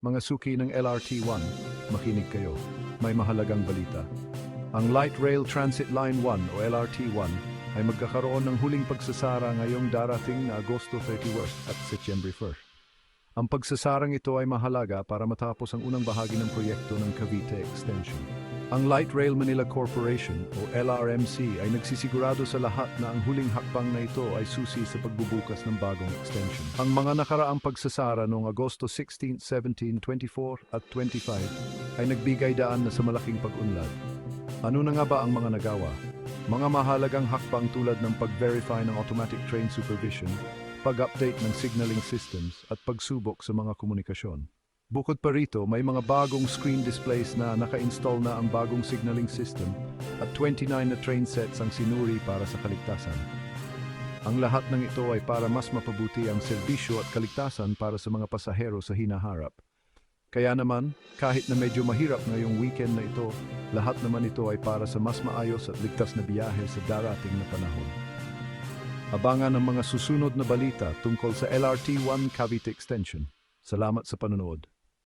Mga suki ng LRT-1, makinig kayo. May mahalagang balita. Ang Light Rail Transit Line 1 o LRT-1 ay magkakaroon ng huling pagsasara ngayong darating na Agosto 31 at Setyembre 1. Ang pagsasarang ito ay mahalaga para matapos ang unang bahagi ng proyekto ng Cavite Extension. Ang Light Rail Manila Corporation o LRMC ay nagsisigurado sa lahat na ang huling hakbang na ito ay susi sa pagbubukas ng bagong extension. Ang mga nakaraang pagsasara noong Agosto 16, 17, 24 at 25 ay nagbigay daan na sa malaking pag-unlad. Ano na nga ba ang mga nagawa? Mga mahalagang hakbang tulad ng pag-verify ng automatic train supervision, pag-update ng signaling systems at pagsubok sa mga komunikasyon. Bukod pa rito, may mga bagong screen displays na naka-install na ang bagong signaling system at 29 na train sets ang sinuri para sa kaligtasan. Ang lahat ng ito ay para mas mapabuti ang serbisyo at kaligtasan para sa mga pasahero sa hinaharap. Kaya naman, kahit na medyo mahirap ngayong weekend na ito, lahat naman ito ay para sa mas maayos at ligtas na biyahe sa darating na panahon. Abangan ang mga susunod na balita tungkol sa LRT-1 Cavite Extension. Salamat sa panonood.